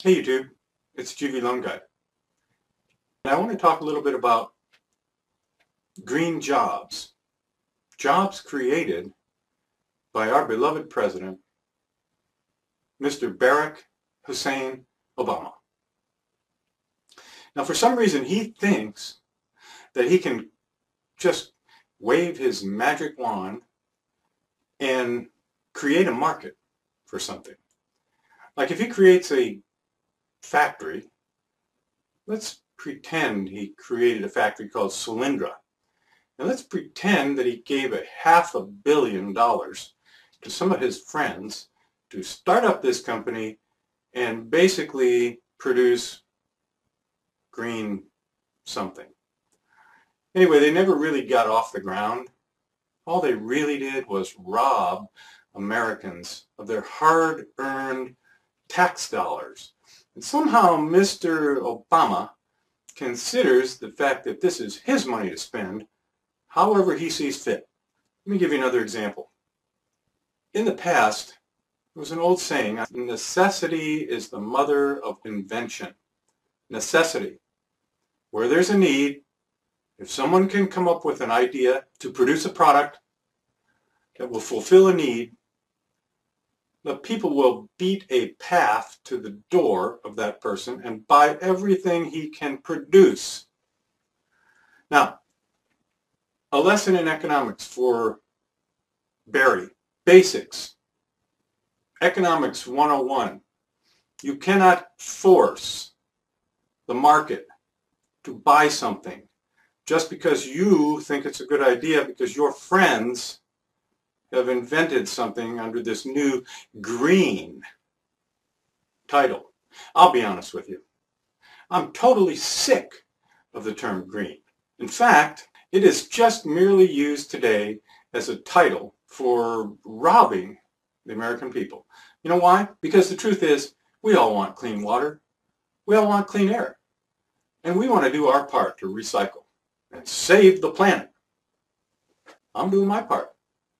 Hey YouTube, it's GV Loan Guy. And I want to talk a little bit about green jobs. Jobs created by our beloved president, Mr. Barack Hussein Obama. Now for some reason he thinks that he can just wave his magic wand and create a market for something. Like if he creates a factory, let's pretend he created a factory called Solyndra. And let's pretend that he gave $500 million to some of his friends to start up this company and basically produce green something. Anyway, they never really got off the ground. All they really did was rob Americans of their hard-earned tax dollars. And somehow Mr. Obama considers the fact that this is his money to spend however he sees fit. Let me give you another example. In the past, there was an old saying, necessity is the mother of invention. Necessity. Where there's a need, if someone can come up with an idea to produce a product that will fulfill a need, the people will beat a path to the door of that person and buy everything he can produce. Now, a lesson in economics for Barry. Basics. Economics 101. You cannot force the market to buy something just because you think it's a good idea because your friends have invented something under this new green title. I'll be honest with you. I'm totally sick of the term green. In fact, it is just merely used today as a title for robbing the American people. You know why? Because the truth is, we all want clean water. We all want clean air. And we want to do our part to recycle and save the planet. I'm doing my part.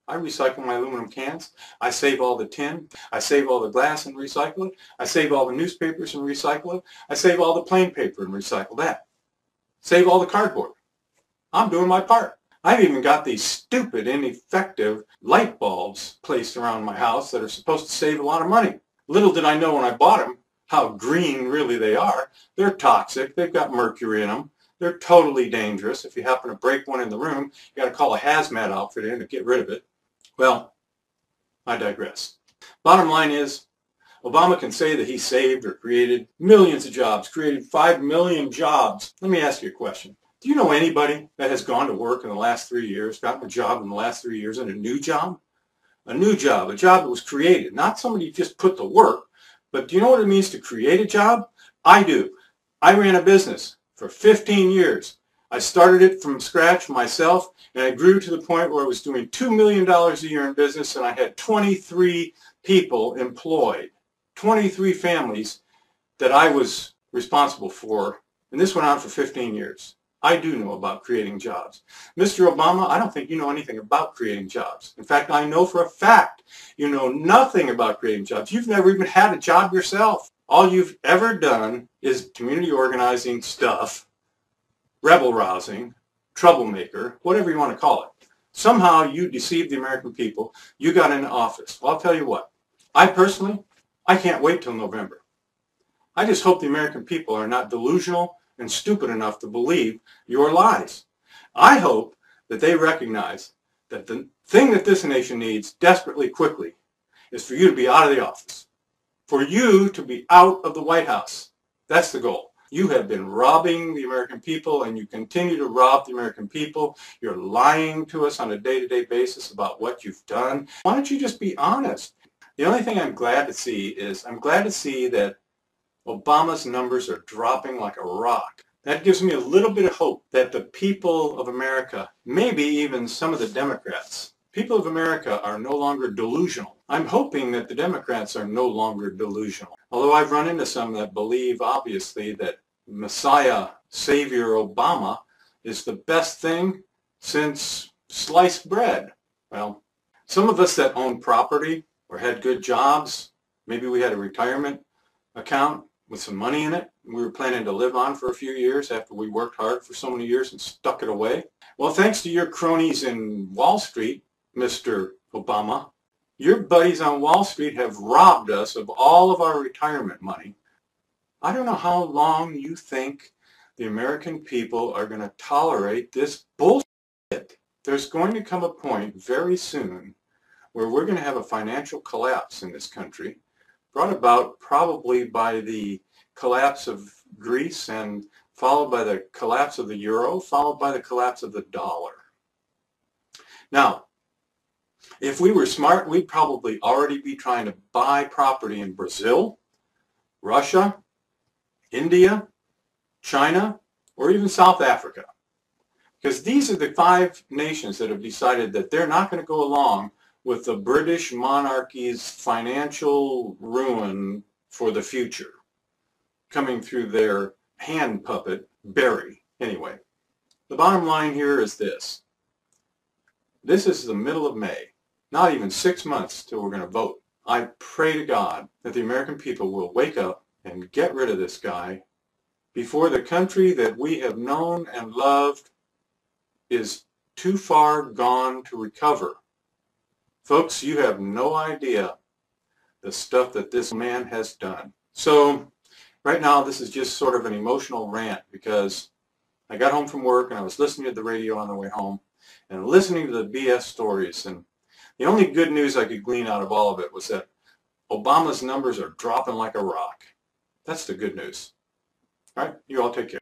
I recycle my aluminum cans. I save all the tin. I save all the glass and recycle it. I save all the newspapers and recycle it. I save all the plain paper and recycle that. Save all the cardboard. I'm doing my part. I've even got these stupid, ineffective light bulbs placed around my house that are supposed to save a lot of money. Little did I know when I bought them how green really they are. They're toxic. They've got mercury in them. They're totally dangerous. If you happen to break one in the room, you got to call a hazmat outfit in to get rid of it. Well, I digress. Bottom line is, Obama can say that he saved or created millions of jobs, created 5 million jobs. Let me ask you a question. Do you know anybody that has gone to work in the last 3 years, gotten a job in the last 3 years, and a new job? A new job, a job that was created, not somebody you just put to work. But do you know what it means to create a job? I do. I ran a business for 15 years. I started it from scratch myself, and I grew to the point where I was doing $2 million a year in business, and I had 23 people employed, 23 families that I was responsible for, and this went on for 15 years. I do know about creating jobs. Mr. Obama, I don't think you know anything about creating jobs. In fact, I know for a fact you know nothing about creating jobs. You've never even had a job yourself. All you've ever done is community organizing stuff, rebel rousing, troublemaker, whatever you want to call it. Somehow you deceived the American people. You got into office. Well, I'll tell you what. I personally, I can't wait till November. I just hope the American people are not delusional and stupid enough to believe your lies. I hope that they recognize that the thing that this nation needs desperately quickly is for you to be out of the office. For you to be out of the White House. That's the goal. You have been robbing the American people and you continue to rob the American people. You're lying to us on a day-to-day basis about what you've done. Why don't you just be honest? The only thing I'm glad to see is I'm glad to see that Obama's numbers are dropping like a rock. That gives me a little bit of hope that the people of America, maybe even some of the Democrats, people of America are no longer delusional. I'm hoping that the Democrats are no longer delusional. Although I've run into some that believe, obviously, that Messiah, Savior Obama is the best thing since sliced bread. Well, some of us that own property or had good jobs, maybe we had a retirement account, with some money in it we were planning to live on for a few years after we worked hard for so many years and stuck it away. Well, thanks to your cronies in Wall Street, Mr. Obama, your buddies on Wall Street have robbed us of all of our retirement money. I don't know how long you think the American people are going to tolerate this bullshit. There's going to come a point very soon where we're going to have a financial collapse in this country, brought about probably by the collapse of Greece and followed by the collapse of the euro, followed by the collapse of the dollar. Now, if we were smart, we'd probably already be trying to buy property in Brazil, Russia, India, China, or even South Africa. Because these are the 5 nations that have decided that they're not going to go along with the British monarchy's financial ruin for the future, coming through their hand puppet, Barry. Anyway, the bottom line here is this. This is the middle of May, not even 6 months till we're going to vote. I pray to God that the American people will wake up and get rid of this guy before the country that we have known and loved is too far gone to recover. Folks, you have no idea the stuff that this man has done. So right now this is just sort of an emotional rant because I got home from work and I was listening to the radio on the way home and listening to the BS stories, and the only good news I could glean out of all of it was that Obama's numbers are dropping like a rock. That's the good news. All right, you all take care.